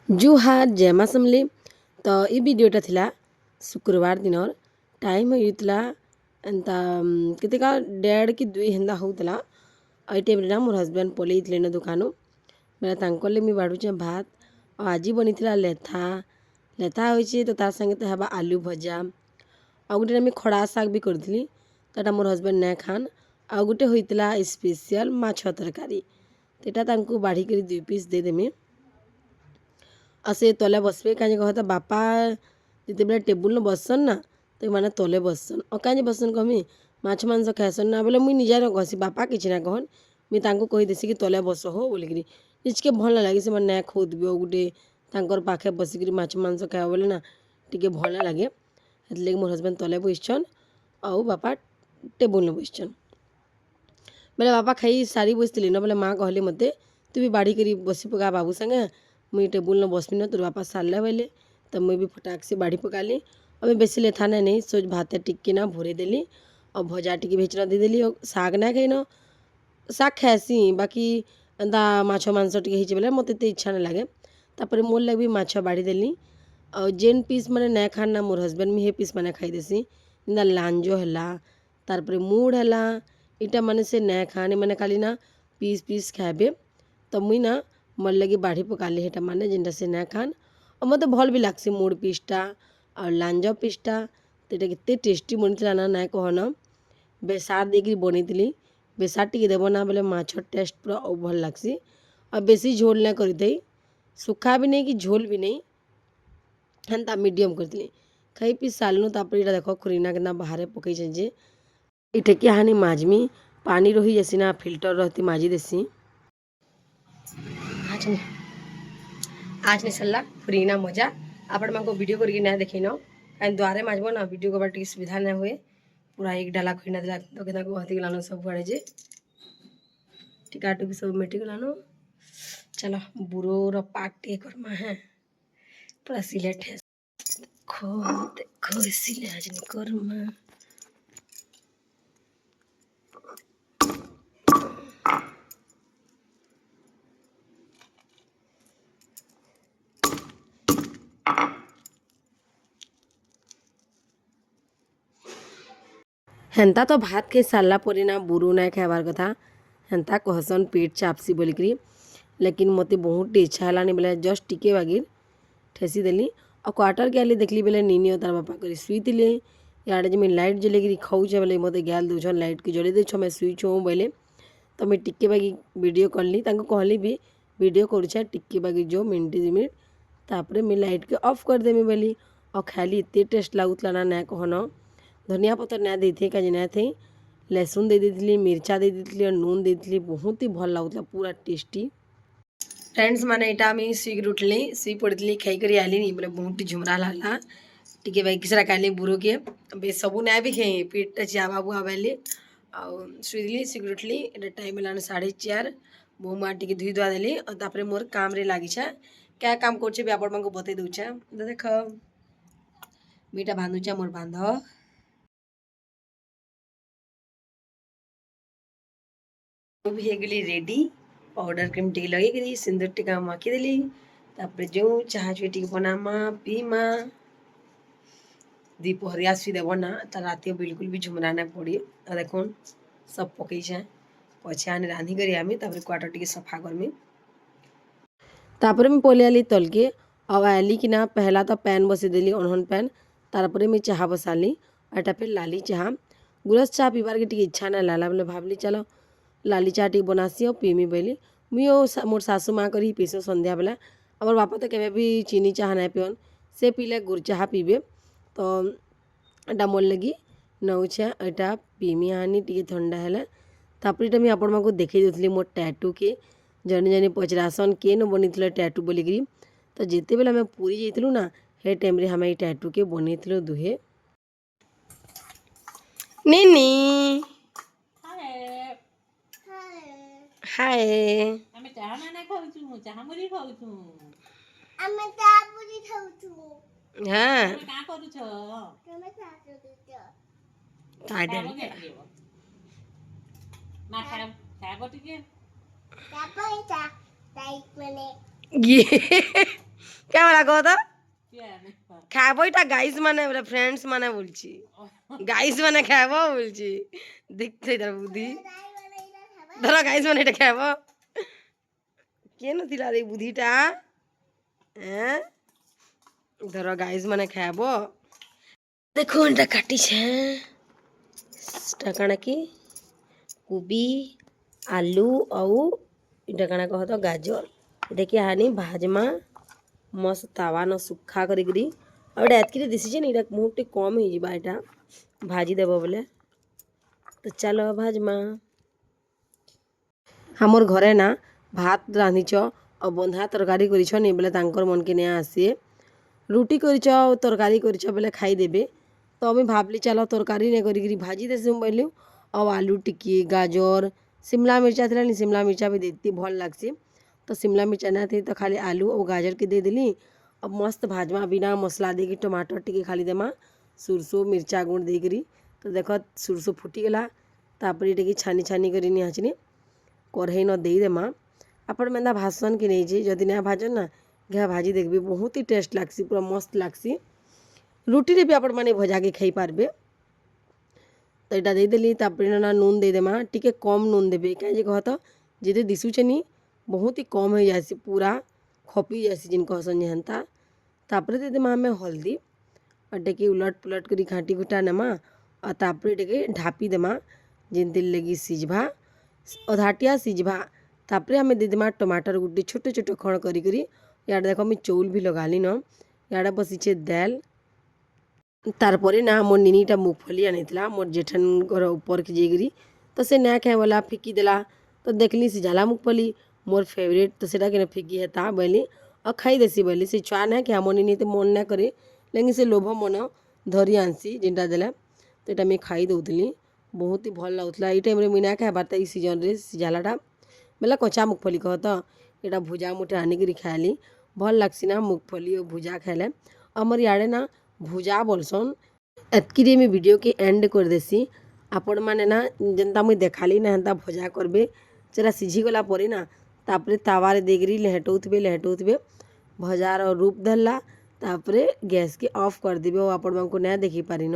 जुहार जयमा समले तो ये वीडियोटा थिला शुक्रवार दिन टाइम होता एंता केते का 1:30 कि 2 हेन्दा होता आई टाइम ना मोर हजबैंड पलैले ना दुकान बेला तांकले मुई बाढ़ुचे भात और आज बनी लेथा लेथा होइछे तो तार संगे तो हेबा आलू भजा आ गोटे आम खड़ा शाग भी करी तो मोर हजबैंड ना खान आ गोटे होइतला स्पेशल माछ तरकारी तेटा तांको बाढ़ी कर 2 पीस दे देमी और से तले बसबे कहीं कहता बापा जिते बेले टेबुल न बसन ना तो मैंने तले बसन और कहीं बसन कहमी माछ मांस खाएसन ना बोले मुई निजा कहसी बापा किसी ना कहन मुई तांको कही देसी कि तले बस हो बोलिकी निजके भल लगे से ना खोदबे गोटे तांकर पाखे बसिक माछ मांस खाए बोले ना टी भल लगे हेतु मोर हजबैंड तले बसछन आउ बापा टेबुल न बसछन बोले बापा खाई सारी बसती न बोले माँ कहले मते तू भी बाढ़ी कर बसी पका बाबू संगे मुई टेबुल न बसबी न तोर बापा सारे बोले तो मुई भी फटाक से बाढ़ी पकाली और बेसी लेथा नहीं सोच भात टिक्की ना भोरे देली और भजा टिकी भेचना देदेली और शाग ना खाई न शाग खाएसी बाकी एंता माछ मांस टे बोले मत इच्छा नहीं लगे तापर मोर लगे माछ बाढ़ी देली और जेन पीस मैंने ना खान ना मोर हजबैंड मुझे पीस मैंने खाई देसी जिंदा लांजो है तार मुड़ है इटा मैंने से ना खाने मैंने खाली ना पीस पीस खाए तो मुई ना मोर लगे बाढ़ी पकाली हेटा माने जिनटा से ना खान और मत भल भी लागसी मुड़ पीसटा और लांज पीसटा तो ये केते टेस्टी बनी ना ना कहना बेसार देकर बनी बेसार टी देव ना बोले माछ टेस्ट पूरा भल लागसी और बेसी झोल ना करी सुखा भी नहीं कि झोल भी नहीं हेन्ता मीडियम करी खाई पी सालनु तापर ये देख खुरीना के बाहर पकई जे इटे कि हानि माजमी पानी रही जैसी ना फिल्टर रहती माजी देसी आज नहीं सरला खुरीना मजा आपण मानको वीडियो करके ना देखी न कहीं द्वारे माजब ना वीडियो करवा टी सुविधा ना हुए पूरा एक डाला खुरीना दिला तो केना को हती गलानो सब आड़े जे टिका टुकी सब मेटी गलानो चलो बुरो र पाक टे करमा है पूरा सिलेट है देखो सिले आज नहीं करमा हेन्ता तो भात खाई सारा पर ना बुरो ना खाबार कथा हेन्ता कहसन पेट चापसी बोलिकी लेकिन मत बहुत इच्छा है बोले जस्ट टिके बागिर ठेसी देली और क्वार्टर के आली देखली बोले नीनी तार बापा कर शुईले इे जब लाइट जलेक खाऊे बोले मत गैल दून लाइट के जले दे मैं शुईछु बोले तो मैं टिके बागी वीडियो करली कहली भी वीडियो करुछे टिके बागी जो मिनट 2 मिनट तापर मैं लाइट के ऑफ कर देमी बोली और खाली इतने टेस्ट लगुला ना कहना धनिया पतर ना दे थे कहीं ना थे लहसुन दे दी मिर्चा दे दी और नून दे दी बहुत ही भल लगुला पूरा टेस्टी फ्रेंड्स मैंने यहाँ आम शुक उठली शुई पड़ी खाई कर आली बोले बहुत झुमरा लगा टी भाई किसरा खाली बुरो के बे सबू ना भी खाई पेट चिया बाबू आबाली शुईली शुक उठली ये टाइम है 4:30 बोमा टी धुई धुआ देली और तापर मोर काम रे लगी क्या काम कर आपण को बतई दूचे देख मीटा बांधुचा मोर बांध भी हेगली रेडी पाउडर क्रीम टी लगे सिंदूर टीका माखीदेली तापर जो चाह चुए टी बनामा पीमा दीपहरिया सुई देव ना तो रात बिल्कुल भी झुमरा ना पड़ी देख सब पकई पछे आने रांधी कर आमी क्वार्टर टी सफा करमी तापर मैं पलि आली तलके अब आली कि ना पहला तो पैन बसे देली अनहन पैन तारपर मैं चाह बसाली और फिर लाली चाह गुरस चाह पीबार के टी इच्छा ना लाला बोले भावली चलो लाली चाह टी बनासी और पीमी बोली मुझे मोर सासू माँ कर ही पीसो सन्ध्या बेला आमर बापा तो केवे भी चीनी चाह ना पीवन से पीले गुड़ चाह पीबे तो एटा मोर लगी नौछे एटा पीमी आनी टी ठंडा है तापर ये आपण मानको देखई देती मोर टैटू के जने जने पचरासन के न बनी टैटू बोलिकी तो जिते बेला आम पूरी जाइलु ना हे टाइम रे हमें टैटू के बनी दुहे नीनी हाय ଆମେ ଚାହା ମାନେ ଖାଉଛୁ ଚାହା ମୁଢ଼ି ଖାଉଛୁ ଆମେ ଚାହା ପୁରି ଖାଉଛୁ हां ତମେ କାଁ କରୁଛ ତମେ ଚାହା କରୁଛ ଖାଇବ କେତେ ମା ଖାଇବ ଟିକେ ତାପରେ ଚା ତାଇ ମାନେ ये क्या वाला कहो तो क्या नहीं पा खाबो इटा गाइस माने बोले फ्रेंड्स माने बोलছি गाइस माने खाबो बोलছি দেখতে তার বুদ্ধি ধরো গাইস মানে এটা খাবো কেন দিলা রে বুদ্ধিটা হ্যাঁ ধরো গাইস মানে খাবো দেখো এটা কাটিছে টাকাଣା কি কোবি आलू ଆଉ ଏଇଟା କାଣା କହ ତ ଗାଜର ଏଟାକି ଆଣି ଭାଜମା ମସ୍ତ ତାୱା ନ ସୁଖା କରିକିରି ଆଉ ଏଇଟା ଏତ୍କିରେ ଦିଶିଛେ ନି ଏଇଟା ବହୁତ ଟିକେ କମ୍ ହେଇଯିବା ଏଇଟା ଭାଜି ଦେବ ବୋଲେ ତ ଚାଲ ଭାଜମା ଆମର୍ ଘରେ ନା ଭାତ ରାନ୍ଧିଛ ଆଉ ବନ୍ଧା ତରକାରୀ କରିଛ ନି ବେଲେ ତାଙ୍କର ମନକେ ନେଇ ଆସି ରୁଟି କରିଛ ଆଉ ତରକାରୀ କରିଛ ବେଲେ ଖାଇଦେବେ ତ ଆମେ ଭାବଲି ଚାଲ ତରକାରୀ ନେ କରିକିରି ଭାଜି ଦେସୁଁ ବୋଇଲୁ ଆଉ ଆଲୁ ଟିକି ଗାଜର शिमला मिर्चा थी नहीं शिमला मिर्चा भी देती भल लगसी तो शिमला मिर्चा ना थी तो खाली आलू और गाजर के दे दिली अब मस्त भाजमा बिना मसला देगी टमाटर टिके खाली देमा सुरसो मिर्चा गुड़ देकरी तो देख सुरसो फुटीगला तापर ये छानी छानी कर निहाचनी कढ़ई न दे देमा आपण मेदा भासन कि नहीं जदि ना भाजन ना घा भाजी देखबे बहुत ही टेस्ट लगसी पूरा मस्त लगसी रुटी रे भी आपण माने भजा के खाई पारबे तो यहाँ देदेली ना नून देदेमा टिके कम नून देवे कहीं कह तो जिते दिशुचे नी बहुत ही कम हो जासी पूरा खपी जासी जिन कहसन हेन्ता तापर देदेमा आम हल्दी और टेके उलट पुलट कर घाटी घुटा नेमा और तापर टेके ढापी देमा जिनती लगी सिझा अधाटिया सिझा तापर आम देदेमा टमाटर गुटे छोट छोट खण करी यार देख मुझे चौल भी लगाली न यार बसीचे दाल तारपरे ना मोर निनीटा मुगफली आनीला मोर जेठन घर ऊपर के जेगिरी तो से ना खाए वाला फिकी देला तो देखली से जाला मुगफली मोर फेवरेट तो सेटा के फिकी है ता बोली और खाई देसी बोली से छुआ ना कि मोर निनी तो मन ना करे लेकिन से लोभ मन धरी आनसी जिनटा देला तो यहाँ मुझे खाई दौली बहुत ही भल लगुला ये टाइम मुझे ना खाए ये सीजन रे सिझालाटा बेला कचा मुगफली कह तो यहाँ भुजा मुठे आनिकी खाइली भल लगसी ना मुगफली और भुजा खाइले आमर इे ना भुजा बोलसन एतकी मैं वीडियो के एंड कर देसी आपण माने ना जेनता मुई देखाली ना हेन्ता भजा करबे सेटा सिझीगला परे ना तापरे तावारे देकरी लेहटौथबे भजार रूप धरला तापरे गैस के ऑफ कर देबे और आपण मानको ना देखी पारिन।